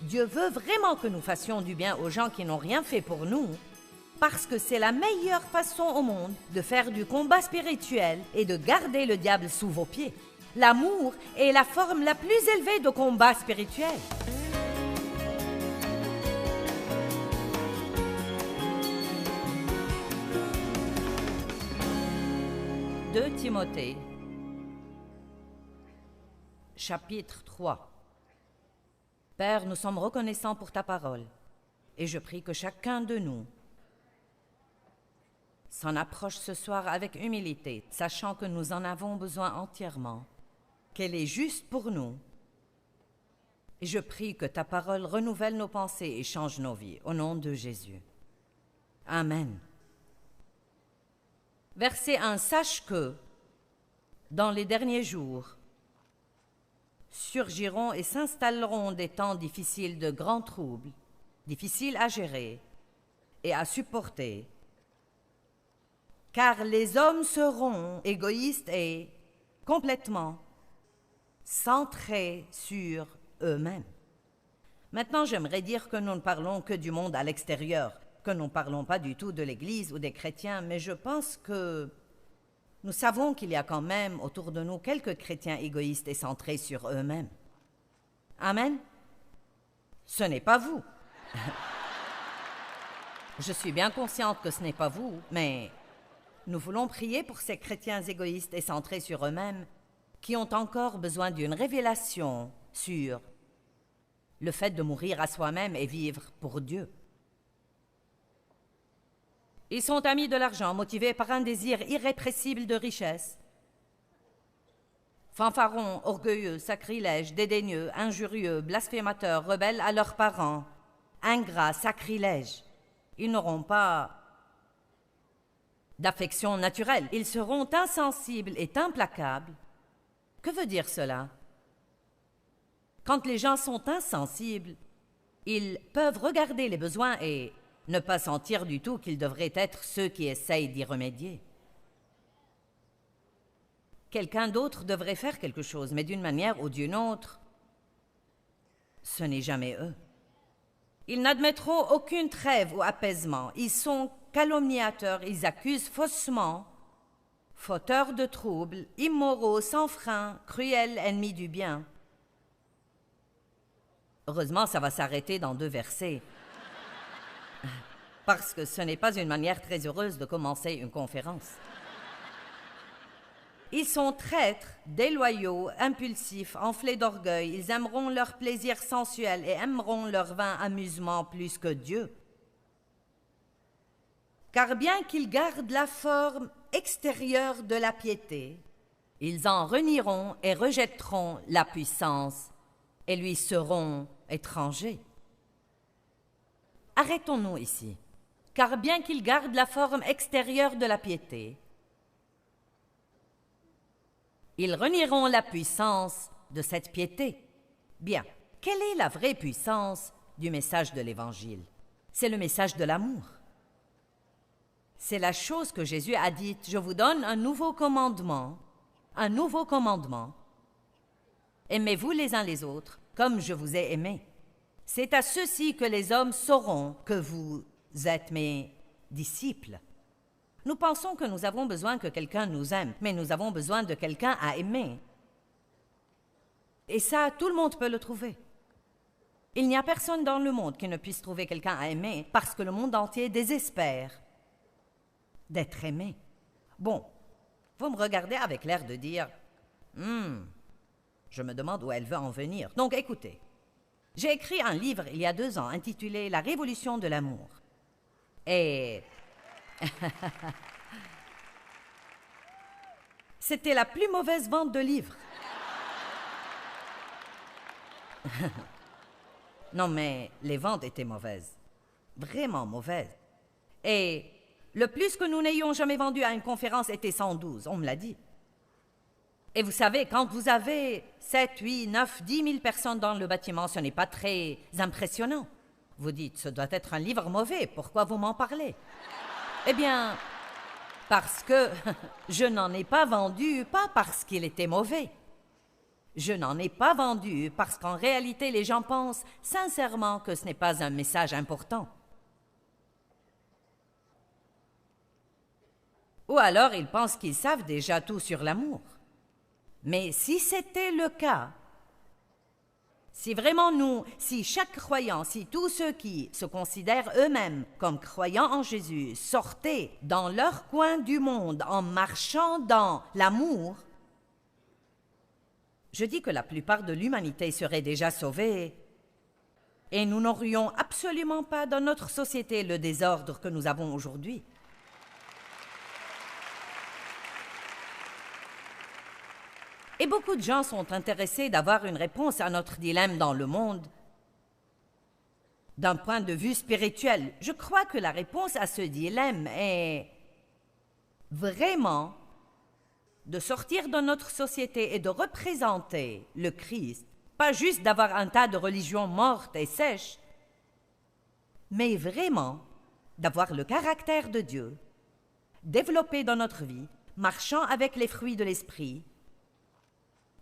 Dieu veut vraiment que nous fassions du bien aux gens qui n'ont rien fait pour nous, parce que c'est la meilleure façon au monde de faire du combat spirituel et de garder le diable sous vos pieds. L'amour est la forme la plus élevée de combat spirituel. De Timothée, chapitre 3. Père, nous sommes reconnaissants pour ta parole, et je prie que chacun de nous s'en approche ce soir avec humilité, sachant que nous en avons besoin entièrement, qu'elle est juste pour nous. Et je prie que ta parole renouvelle nos pensées et change nos vies, au nom de Jésus. Amen. Verset 1. Sache que, dans les derniers jours, surgiront et s'installeront des temps difficiles de grands troubles, difficiles à gérer et à supporter, car les hommes seront égoïstes et complètement centrés sur eux-mêmes. Maintenant, j'aimerais dire que nous ne parlons que du monde à l'extérieur, que nous ne parlons pas du tout de l'Église ou des chrétiens, mais je pense que nous savons qu'il y a quand même autour de nous quelques chrétiens égoïstes et centrés sur eux-mêmes. Amen. Ce n'est pas vous. Je suis bien consciente que ce n'est pas vous, mais nous voulons prier pour ces chrétiens égoïstes et centrés sur eux-mêmes qui ont encore besoin d'une révélation sur le fait de mourir à soi-même et vivre pour Dieu. Ils sont amis de l'argent, motivés par un désir irrépressible de richesse. Fanfarons, orgueilleux, sacrilèges, dédaigneux, injurieux, blasphémateurs, rebelles à leurs parents, ingrats, sacrilèges. Ils n'auront pas d'affection naturelle. Ils seront insensibles et implacables. Que veut dire cela? Quand les gens sont insensibles, ils peuvent regarder les besoins et ne pas sentir du tout qu'ils devraient être ceux qui essayent d'y remédier. Quelqu'un d'autre devrait faire quelque chose, mais d'une manière ou d'une autre, ce n'est jamais eux. Ils n'admettront aucune trêve ou apaisement. Ils sont calomniateurs, ils accusent faussement, fauteurs de troubles, immoraux, sans frein, cruels, ennemis du bien. Heureusement, ça va s'arrêter dans 2 versets. Parce que ce n'est pas une manière très heureuse de commencer une conférence. Ils sont traîtres, déloyaux, impulsifs, enflés d'orgueil. Ils aimeront leur plaisir sensuel et aimeront leur vain amusement plus que Dieu. Car bien qu'ils gardent la forme extérieure de la piété, ils en renieront et rejetteront la puissance et lui seront étrangers. Arrêtons-nous ici. Car bien qu'ils gardent la forme extérieure de la piété, ils renieront la puissance de cette piété. Bien, quelle est la vraie puissance du message de l'Évangile? C'est le message de l'amour. C'est la chose que Jésus a dite, « Je vous donne un nouveau commandement, un nouveau commandement. Aimez-vous les uns les autres comme je vous ai aimés. C'est à ceux-ci que les hommes sauront que vous êtes mes disciples. » Nous pensons que nous avons besoin que quelqu'un nous aime, mais nous avons besoin de quelqu'un à aimer. Et ça, tout le monde peut le trouver. Il n'y a personne dans le monde qui ne puisse trouver quelqu'un à aimer parce que le monde entier désespère d'être aimé. Bon, vous me regardez avec l'air de dire « je me demande où elle veut en venir. » Donc écoutez, j'ai écrit un livre il y a 2 ans intitulé « La révolution de l'amour ». Et c'était la plus mauvaise vente de livres. Non, mais les ventes étaient mauvaises. Vraiment mauvaises. Et le plus que nous n'ayons jamais vendu à une conférence était 112, on me l'a dit. Et vous savez, quand vous avez 7, 8, 9, 10 000 personnes dans le bâtiment, ce n'est pas très impressionnant. Vous dites, ce doit être un livre mauvais, pourquoi vous m'en parlez? Eh bien, parce que je n'en ai pas vendu, pas parce qu'il était mauvais. Je n'en ai pas vendu parce qu'en réalité, les gens pensent sincèrement que ce n'est pas un message important. Ou alors ils pensent qu'ils savent déjà tout sur l'amour. Mais si c'était le cas, si vraiment si chaque croyant, si tous ceux qui se considèrent eux-mêmes comme croyants en Jésus sortaient dans leur coin du monde en marchant dans l'amour, je dis que la plupart de l'humanité serait déjà sauvée et nous n'aurions absolument pas dans notre société le désordre que nous avons aujourd'hui. Et beaucoup de gens sont intéressés d'avoir une réponse à notre dilemme dans le monde. D'un point de vue spirituel, je crois que la réponse à ce dilemme est vraiment de sortir de notre société et de représenter le Christ, pas juste d'avoir un tas de religions mortes et sèches, mais vraiment d'avoir le caractère de Dieu, développé dans notre vie, marchant avec les fruits de l'esprit,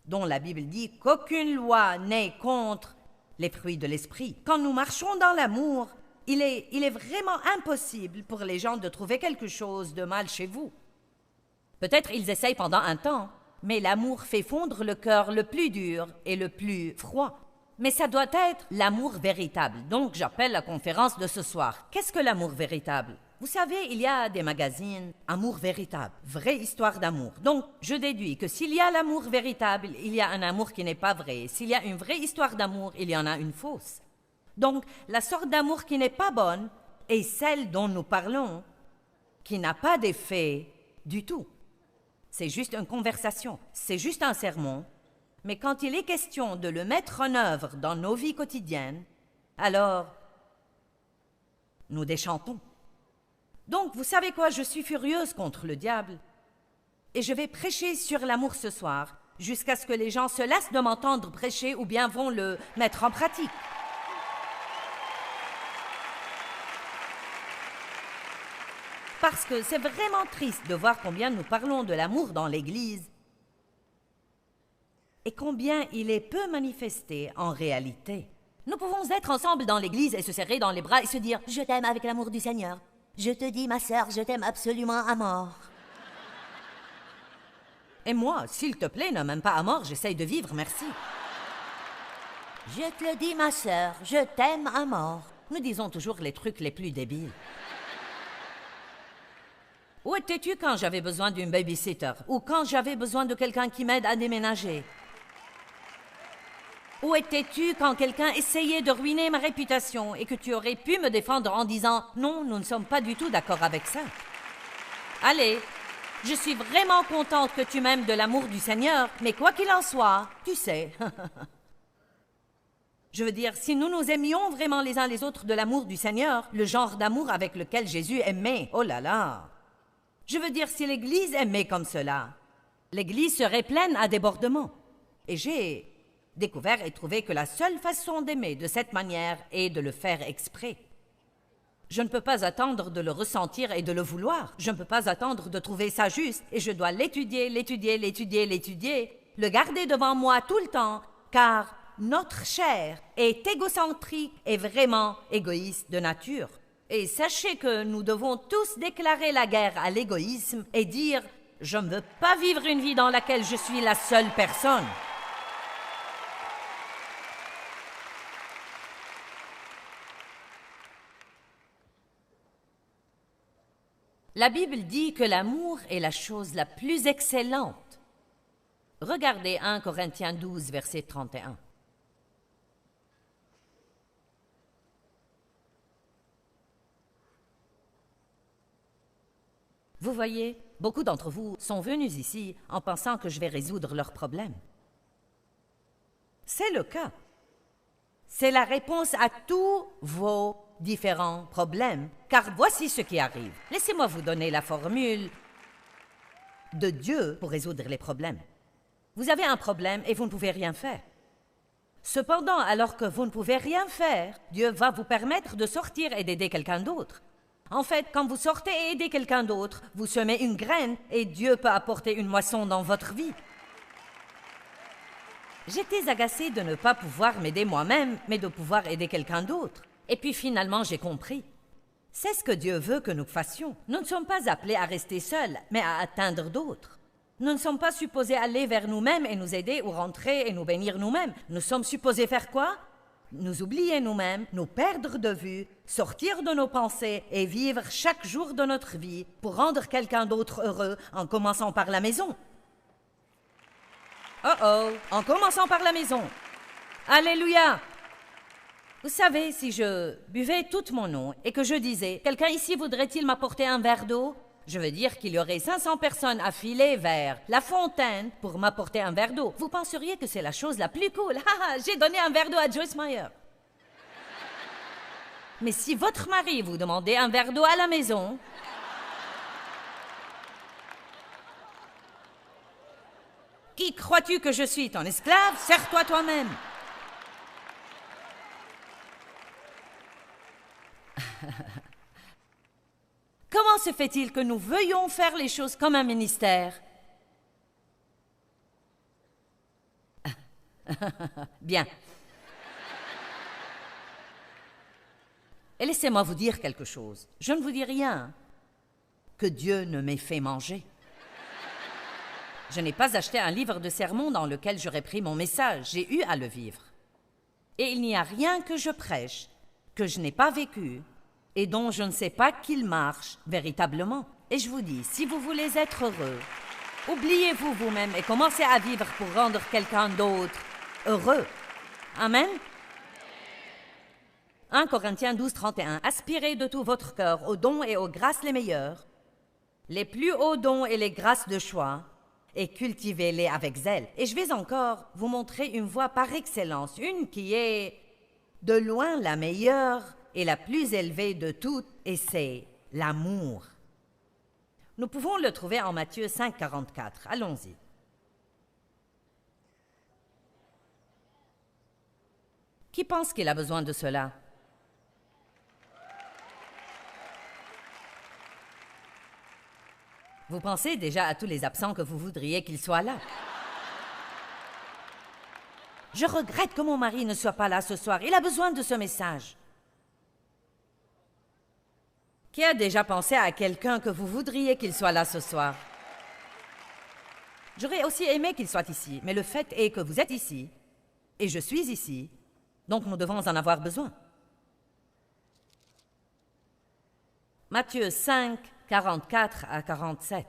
dont la Bible dit qu'aucune loi n'est contre les fruits de l'esprit. Quand nous marchons dans l'amour, il est vraiment impossible pour les gens de trouver quelque chose de mal chez vous. Peut-être ils essayent pendant un temps, mais l'amour fait fondre le cœur le plus dur et le plus froid. Mais ça doit être l'amour véritable. Donc j'appelle la conférence de ce soir. Qu'est-ce que l'amour véritable? Vous savez, il y a des magazines « Amour véritable »,« Vraie histoire d'amour ». Donc, je déduis que s'il y a l'amour véritable, il y a un amour qui n'est pas vrai. S'il y a une vraie histoire d'amour, il y en a une fausse. Donc, la sorte d'amour qui n'est pas bonne est celle dont nous parlons, qui n'a pas d'effet du tout. C'est juste une conversation, c'est juste un sermon. Mais quand il est question de le mettre en œuvre dans nos vies quotidiennes, alors nous déchantons. Donc, vous savez quoi, je suis furieuse contre le diable. Et je vais prêcher sur l'amour ce soir, jusqu'à ce que les gens se lassent de m'entendre prêcher ou bien vont le mettre en pratique. Parce que c'est vraiment triste de voir combien nous parlons de l'amour dans l'Église et combien il est peu manifesté en réalité. Nous pouvons être ensemble dans l'Église et se serrer dans les bras et se dire « Je t'aime avec l'amour du Seigneur ». Je te dis, ma sœur, je t'aime absolument à mort. Et moi, s'il te plaît, ne m'aime pas à mort, j'essaye de vivre, merci. Je te le dis, ma sœur, je t'aime à mort. Nous disons toujours les trucs les plus débiles. Où étais-tu quand j'avais besoin d'une babysitter? Ou quand j'avais besoin de quelqu'un qui m'aide à déménager? Où étais-tu quand quelqu'un essayait de ruiner ma réputation et que tu aurais pu me défendre en disant « Non, nous ne sommes pas du tout d'accord avec ça. » Allez, je suis vraiment contente que tu m'aimes de l'amour du Seigneur, mais quoi qu'il en soit, tu sais. Je veux dire, si nous nous aimions vraiment les uns les autres de l'amour du Seigneur, le genre d'amour avec lequel Jésus aimait, oh là là! Je veux dire, si l'Église aimait comme cela, l'Église serait pleine à débordement. Et j'ai découvert et trouvé que la seule façon d'aimer de cette manière est de le faire exprès. Je ne peux pas attendre de le ressentir et de le vouloir. Je ne peux pas attendre de trouver ça juste et je dois l'étudier, le garder devant moi tout le temps, car notre chair est égocentrique et vraiment égoïste de nature. Et sachez que nous devons tous déclarer la guerre à l'égoïsme et dire « Je ne veux pas vivre une vie dans laquelle je suis la seule personne. » La Bible dit que l'amour est la chose la plus excellente. Regardez 1 Corinthiens 12, verset 31. Vous voyez, beaucoup d'entre vous sont venus ici en pensant que je vais résoudre leurs problèmes. C'est le cas. C'est la réponse à tous vos différents problèmes, car voici ce qui arrive. Laissez-moi vous donner la formule de Dieu pour résoudre les problèmes. Vous avez un problème et vous ne pouvez rien faire. Cependant, alors que vous ne pouvez rien faire, Dieu va vous permettre de sortir et d'aider quelqu'un d'autre. En fait, quand vous sortez et aidez quelqu'un d'autre, vous semez une graine et Dieu peut apporter une moisson dans votre vie. J'étais agacée de ne pas pouvoir m'aider moi-même, mais de pouvoir aider quelqu'un d'autre. Et puis finalement, j'ai compris. C'est ce que Dieu veut que nous fassions. Nous ne sommes pas appelés à rester seuls, mais à atteindre d'autres. Nous ne sommes pas supposés aller vers nous-mêmes et nous aider ou rentrer et nous bénir nous-mêmes. Nous sommes supposés faire quoi? Nous oublier nous-mêmes, nous perdre de vue, sortir de nos pensées et vivre chaque jour de notre vie pour rendre quelqu'un d'autre heureux en commençant par la maison. En commençant par la maison. Alléluia! Vous savez, si je buvais toute mon eau et que je disais « Quelqu'un ici voudrait-il m'apporter un verre d'eau ?» Je veux dire qu'il y aurait 500 personnes à filer vers la fontaine pour m'apporter un verre d'eau. Vous penseriez que c'est la chose la plus cool. J'ai donné un verre d'eau à Joyce Meyer. Mais si votre mari vous demandait un verre d'eau à la maison, qui crois-tu que je suis, ton esclave? Sers-toi toi-même. Comment se fait-il que nous veuillons faire les choses comme un ministère? Bien. Et laissez-moi vous dire quelque chose. Je ne vous dis rien que Dieu ne m'ait fait manger. Je n'ai pas acheté un livre de sermons dans lequel j'aurais pris mon message. J'ai eu à le vivre. Et il n'y a rien que je prêche, que je n'ai pas vécu, et dont je ne sais pas qu'il marche véritablement. Et je vous dis, si vous voulez être heureux, oubliez-vous vous-même et commencez à vivre pour rendre quelqu'un d'autre heureux. Amen. 1 Corinthiens 12, 31. Aspirez de tout votre cœur aux dons et aux grâces les meilleures, les plus hauts dons et les grâces de choix, et cultivez-les avec zèle. Et je vais encore vous montrer une voie par excellence, une qui est de loin la meilleure et la plus élevée de toutes, et c'est l'amour. Nous pouvons le trouver en Matthieu 5, 44. Allons-y. Qui pense qu'il a besoin de cela? Vous pensez déjà à tous les absents que vous voudriez qu'ils soient là. Je regrette que mon mari ne soit pas là ce soir. Il a besoin de ce message. Qui a déjà pensé à quelqu'un que vous voudriez qu'il soit là ce soir? J'aurais aussi aimé qu'il soit ici, mais le fait est que vous êtes ici, et je suis ici, donc nous devons en avoir besoin. Matthieu 5, 44 à 47.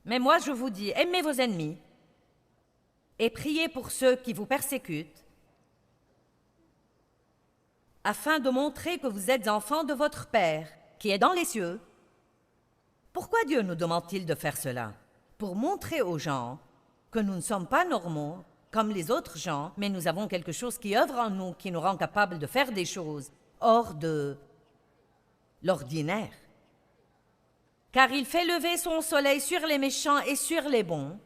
Mais moi, je vous dis, aimez vos ennemis et priez pour ceux qui vous persécutent, afin de montrer que vous êtes enfants de votre Père, qui est dans les cieux. Pourquoi Dieu nous demande-t-il de faire cela? Pour montrer aux gens que nous ne sommes pas normaux, comme les autres gens, mais nous avons quelque chose qui œuvre en nous, qui nous rend capables de faire des choses hors de l'ordinaire. Car il fait lever son soleil sur les méchants et sur les bons,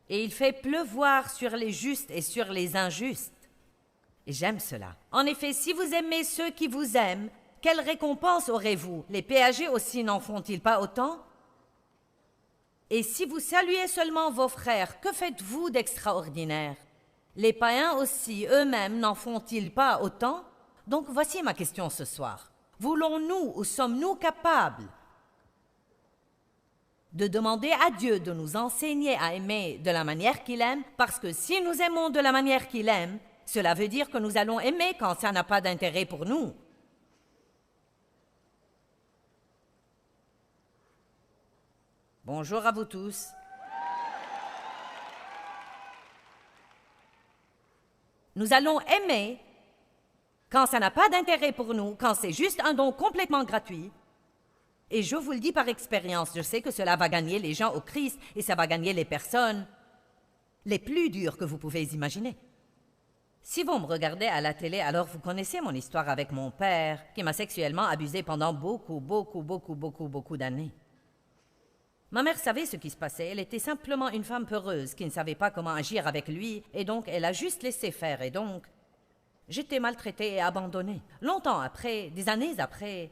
et il fait pleuvoir sur les justes et sur les injustes. Et j'aime cela. En effet, si vous aimez ceux qui vous aiment, quelle récompense aurez-vous? Les péagers aussi n'en font-ils pas autant? Et si vous saluez seulement vos frères, que faites-vous d'extraordinaire? Les païens aussi, eux-mêmes, n'en font-ils pas autant? Donc voici ma question ce soir. Voulons-nous ou sommes-nous capables de demander à Dieu de nous enseigner à aimer de la manière qu'il aime? Parce que si nous aimons de la manière qu'il aime, cela veut dire que nous allons aimer quand ça n'a pas d'intérêt pour nous. Bonjour à vous tous. Nous allons aimer quand ça n'a pas d'intérêt pour nous, quand c'est juste un don complètement gratuit. Et je vous le dis par expérience, je sais que cela va gagner les gens au Christ et ça va gagner les personnes les plus dures que vous pouvez imaginer. Si vous me regardez à la télé, alors vous connaissez mon histoire avec mon père qui m'a sexuellement abusée pendant beaucoup d'années. Ma mère savait ce qui se passait, elle était simplement une femme peureuse qui ne savait pas comment agir avec lui, et donc elle a juste laissé faire, et donc j'étais maltraitée et abandonnée. Longtemps après, des années après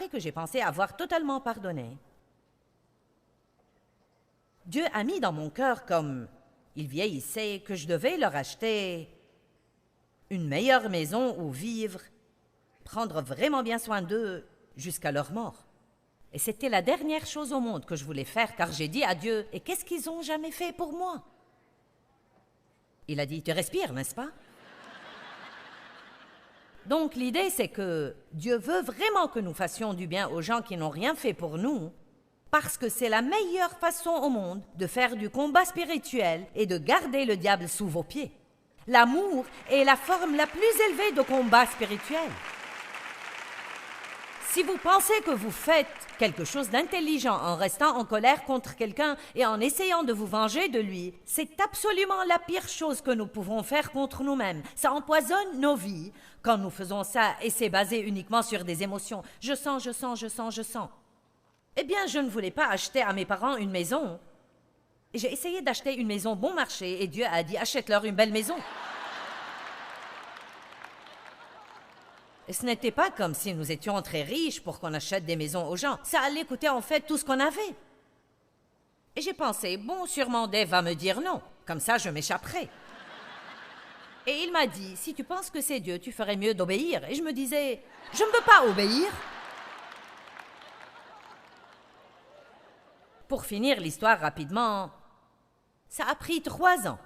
que j'ai pensé avoir totalement pardonné, Dieu a mis dans mon cœur, comme ils vieillissaient, que je devais leur acheter une meilleure maison où vivre, prendre vraiment bien soin d'eux jusqu'à leur mort. Et c'était la dernière chose au monde que je voulais faire, car j'ai dit à Dieu, « Et qu'est-ce qu'ils ont jamais fait pour moi ?» Il a dit, « Tu respires, n'est-ce pas ?» Donc l'idée, c'est que Dieu veut vraiment que nous fassions du bien aux gens qui n'ont rien fait pour nous, parce que c'est la meilleure façon au monde de faire du combat spirituel et de garder le diable sous vos pieds. L'amour est la forme la plus élevée de combat spirituel. Si vous pensez que vous faites quelque chose d'intelligent en restant en colère contre quelqu'un et en essayant de vous venger de lui, c'est absolument la pire chose que nous pouvons faire contre nous-mêmes. Ça empoisonne nos vies quand nous faisons ça et c'est basé uniquement sur des émotions. Je sens, je sens, je sens, je sens. Eh bien, je ne voulais pas acheter à mes parents une maison. J'ai essayé d'acheter une maison bon marché et Dieu a dit « Achète-leur une belle maison ». Et ce n'était pas comme si nous étions très riches pour qu'on achète des maisons aux gens. Ça allait coûter en fait tout ce qu'on avait. Et j'ai pensé, bon, sûrement Dave va me dire non. Comme ça, je m'échapperai. Et il m'a dit, si tu penses que c'est Dieu, tu ferais mieux d'obéir. Et je me disais, je ne veux pas obéir. Pour finir l'histoire rapidement, ça a pris 3 ans.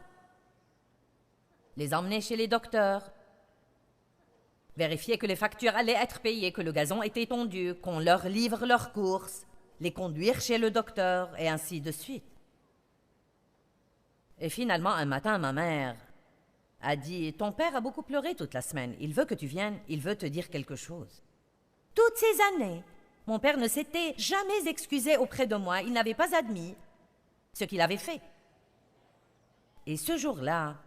Les emmener chez les docteurs, vérifier que les factures allaient être payées, que le gazon était tondu, qu'on leur livre leurs courses, les conduire chez le docteur, et ainsi de suite. Et finalement, un matin, ma mère a dit « Ton père a beaucoup pleuré toute la semaine. Il veut que tu viennes, il veut te dire quelque chose. » Toutes ces années, mon père ne s'était jamais excusé auprès de moi. Il n'avait pas admis ce qu'il avait fait. Et ce jour-là,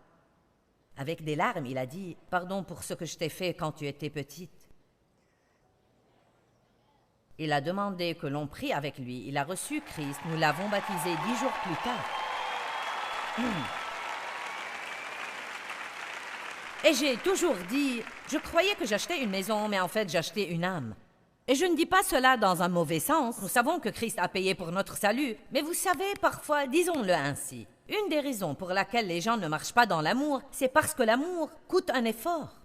avec des larmes, il a dit « Pardon pour ce que je t'ai fait quand tu étais petite. » Il a demandé que l'on prie avec lui. Il a reçu Christ. Nous l'avons baptisé 10 jours plus tard. Et j'ai toujours dit, je croyais que j'achetais une maison, mais en fait j'achetais une âme. Et je ne dis pas cela dans un mauvais sens. Nous savons que Christ a payé pour notre salut. Mais vous savez, parfois, disons-le ainsi, une des raisons pour laquelle les gens ne marchent pas dans l'amour, c'est parce que l'amour coûte un effort.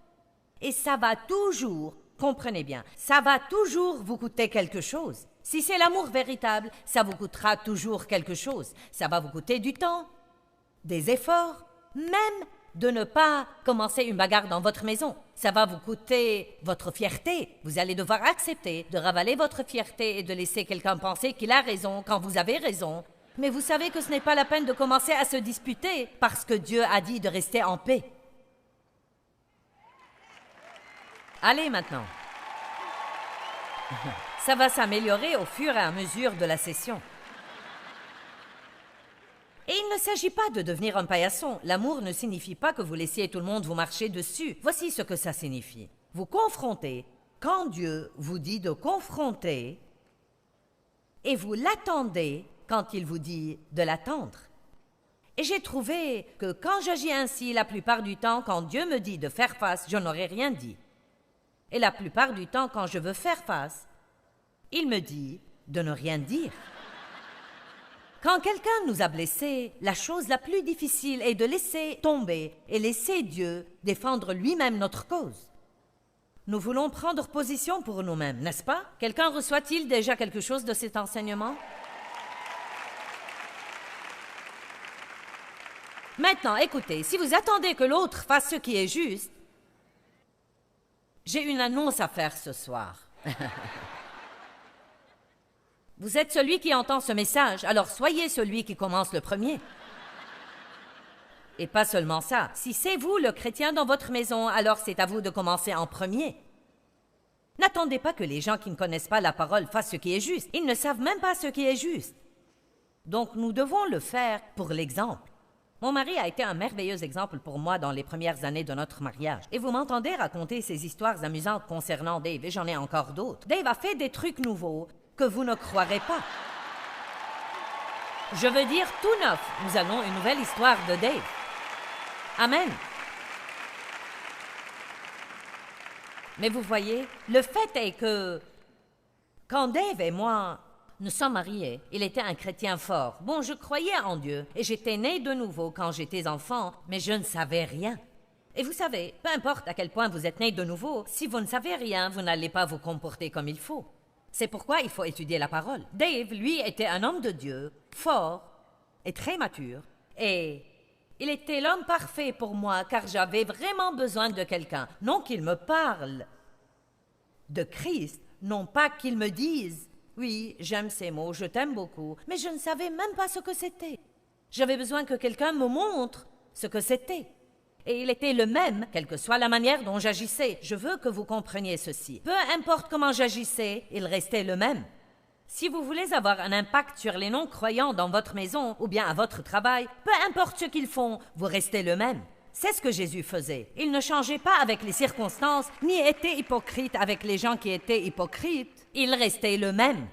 Et ça va toujours, comprenez bien, ça va toujours vous coûter quelque chose. Si c'est l'amour véritable, ça vous coûtera toujours quelque chose. Ça va vous coûter du temps, des efforts, même de ne pas commencer une bagarre dans votre maison. Ça va vous coûter votre fierté. Vous allez devoir accepter de ravaler votre fierté et de laisser quelqu'un penser qu'il a raison quand vous avez raison. Mais vous savez que ce n'est pas la peine de commencer à se disputer parce que Dieu a dit de rester en paix. Allez maintenant. Ça va s'améliorer au fur et à mesure de la session. Et il ne s'agit pas de devenir un paillasson. L'amour ne signifie pas que vous laissiez tout le monde vous marcher dessus. Voici ce que ça signifie. Vous confrontez quand Dieu vous dit de confronter et vous l'attendez quand il vous dit de l'attendre. Et j'ai trouvé que quand j'agis ainsi, la plupart du temps, quand Dieu me dit de faire face, je n'aurais rien dit. Et la plupart du temps, quand je veux faire face, il me dit de ne rien dire. Quand quelqu'un nous a blessés, la chose la plus difficile est de laisser tomber et laisser Dieu défendre lui-même notre cause. Nous voulons prendre position pour nous-mêmes, n'est-ce pas? Quelqu'un reçoit-il déjà quelque chose de cet enseignement? Maintenant, écoutez, si vous attendez que l'autre fasse ce qui est juste, j'ai une annonce à faire ce soir. Vous êtes celui qui entend ce message, alors soyez celui qui commence le premier. Et pas seulement ça, si c'est vous le chrétien dans votre maison, alors c'est à vous de commencer en premier. N'attendez pas que les gens qui ne connaissent pas la parole fassent ce qui est juste. Ils ne savent même pas ce qui est juste. Donc nous devons le faire pour l'exemple. Mon mari a été un merveilleux exemple pour moi dans les premières années de notre mariage. Et vous m'entendez raconter ces histoires amusantes concernant Dave, et j'en ai encore d'autres. Dave a fait des trucs nouveaux que vous ne croirez pas. Je veux dire tout neuf. Nous avons une nouvelle histoire de Dave. Amen. Mais vous voyez, le fait est que quand Dave et moi, Nous sommes mariés. Il était un chrétien fort. Bon, je croyais en Dieu et j'étais née de nouveau quand j'étais enfant, mais je ne savais rien. Et vous savez, peu importe à quel point vous êtes né de nouveau, si vous ne savez rien, vous n'allez pas vous comporter comme il faut. C'est pourquoi il faut étudier la parole. Dave, lui, était un homme de Dieu, fort et très mature, et il était l'homme parfait pour moi car j'avais vraiment besoin de quelqu'un. Non qu'il me parle de Christ, non pas qu'il me dise « Oui, j'aime ces mots, je t'aime beaucoup », mais je ne savais même pas ce que c'était. J'avais besoin que quelqu'un me montre ce que c'était. Et il était le même, quelle que soit la manière dont j'agissais. Je veux que vous compreniez ceci. Peu importe comment j'agissais, il restait le même. Si vous voulez avoir un impact sur les non-croyants dans votre maison ou bien à votre travail, peu importe ce qu'ils font, vous restez le même. C'est ce que Jésus faisait. Il ne changeait pas avec les circonstances, ni était hypocrite avec les gens qui étaient hypocrites. Il restait le même.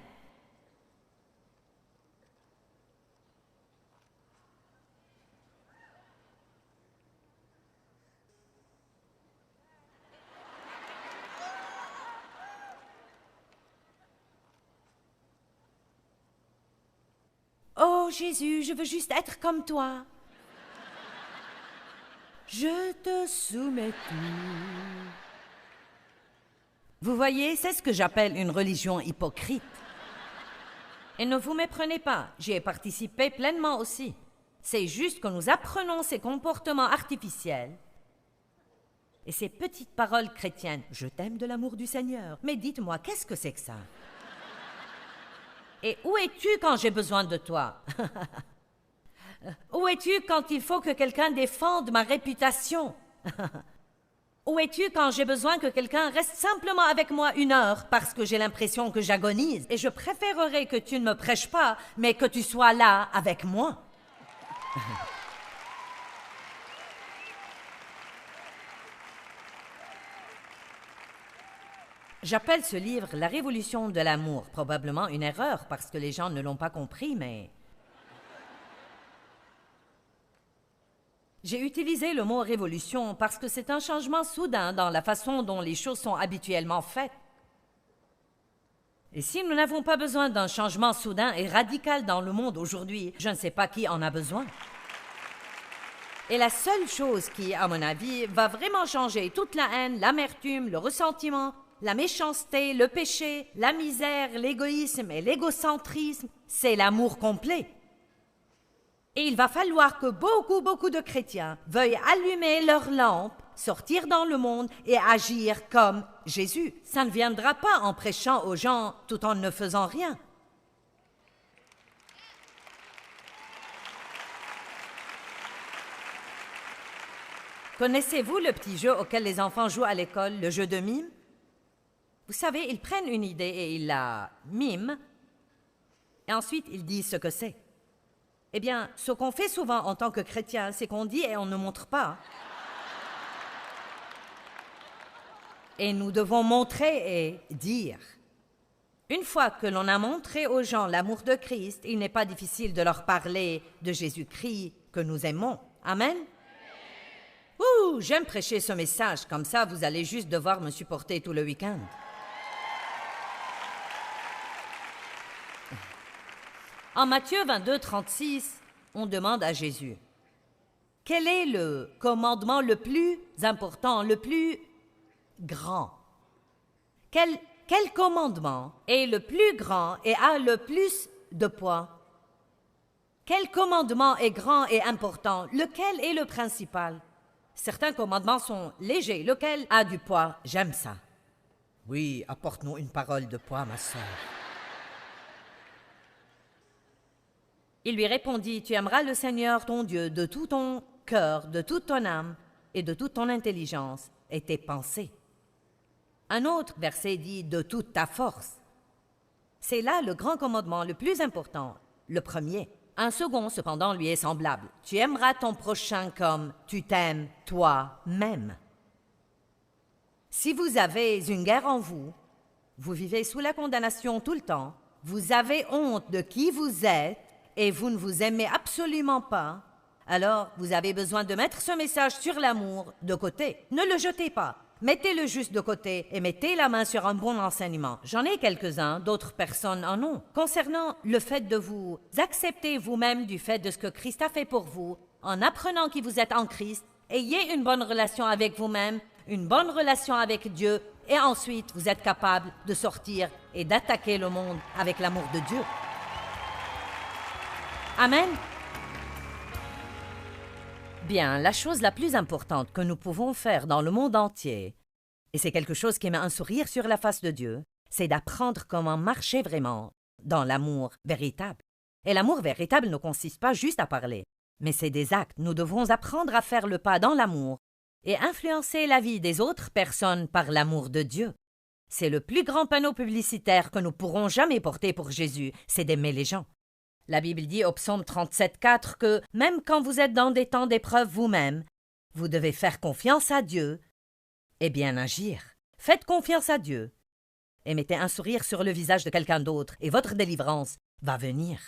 Oh Jésus, je veux juste être comme toi. Je te soumets tout. Vous voyez, c'est ce que j'appelle une religion hypocrite. Et ne vous méprenez pas, j'y ai participé pleinement aussi. C'est juste que nous apprenons ces comportements artificiels et ces petites paroles chrétiennes. Je t'aime de l'amour du Seigneur. Mais dites-moi, qu'est-ce que c'est que ça? Et où es-tu quand j'ai besoin de toi? Où es-tu quand il faut que quelqu'un défende ma réputation? Où es-tu quand j'ai besoin que quelqu'un reste simplement avec moi 1 heure parce que j'ai l'impression que j'agonise? Et je préférerais que tu ne me prêches pas, mais que tu sois là avec moi. J'appelle ce livre « La révolution de l'amour », probablement une erreur parce que les gens ne l'ont pas compris, mais... J'ai utilisé le mot « révolution » parce que c'est un changement soudain dans la façon dont les choses sont habituellement faites. Et si nous n'avons pas besoin d'un changement soudain et radical dans le monde aujourd'hui, je ne sais pas qui en a besoin. Et la seule chose qui, à mon avis, va vraiment changer toute la haine, l'amertume, le ressentiment, la méchanceté, le péché, la misère, l'égoïsme et l'égocentrisme, c'est l'amour complet. Et il va falloir que beaucoup de chrétiens veuillent allumer leur lampe, sortir dans le monde et agir comme Jésus. Ça ne viendra pas en prêchant aux gens tout en ne faisant rien. Connaissez-vous le petit jeu auquel les enfants jouent à l'école, le jeu de mime? Vous savez, ils prennent une idée et ils la miment, et ensuite ils disent ce que c'est. Eh bien, ce qu'on fait souvent en tant que chrétien, c'est qu'on dit et on ne montre pas. Et nous devons montrer et dire. Une fois que l'on a montré aux gens l'amour de Christ, il n'est pas difficile de leur parler de Jésus-Christ que nous aimons. Amen? Ouh, j'aime prêcher ce message, comme ça vous allez juste devoir me supporter tout le week-end. En Matthieu 22, 36, on demande à Jésus, quel est le commandement le plus important, le plus grand? Quel commandement est le plus grand et a le plus de poids? Quel commandement est grand et important? Lequel est le principal? Certains commandements sont légers. Lequel a du poids? J'aime ça. Oui, apporte-nous une parole de poids, ma sœur. Il lui répondit, tu aimeras le Seigneur ton Dieu de tout ton cœur, de toute ton âme et de toute ton intelligence et tes pensées. Un autre verset dit, de toute ta force. C'est là le grand commandement le plus important, le premier. Un second, cependant, lui est semblable. Tu aimeras ton prochain comme tu t'aimes toi-même. Si vous avez une guerre en vous, vous vivez sous la condamnation tout le temps, vous avez honte de qui vous êtes, et vous ne vous aimez absolument pas, alors vous avez besoin de mettre ce message sur l'amour de côté. Ne le jetez pas. Mettez le juste de côté et mettez la main sur un bon enseignement. J'en ai quelques-uns, d'autres personnes en ont. Concernant le fait de vous accepter vous-même du fait de ce que Christ a fait pour vous, en apprenant qui vous êtes en Christ, ayez une bonne relation avec vous-même, une bonne relation avec Dieu, et ensuite vous êtes capable de sortir et d'attaquer le monde avec l'amour de Dieu. Amen. Bien, la chose la plus importante que nous pouvons faire dans le monde entier, et c'est quelque chose qui met un sourire sur la face de Dieu, c'est d'apprendre comment marcher vraiment dans l'amour véritable. Et l'amour véritable ne consiste pas juste à parler, mais c'est des actes. Nous devons apprendre à faire le pas dans l'amour et influencer la vie des autres personnes par l'amour de Dieu. C'est le plus grand panneau publicitaire que nous pourrons jamais porter pour Jésus, c'est d'aimer les gens. La Bible dit au psaume 37,4 que même quand vous êtes dans des temps d'épreuve vous-même, vous devez faire confiance à Dieu et bien agir. Faites confiance à Dieu et mettez un sourire sur le visage de quelqu'un d'autre et votre délivrance va venir.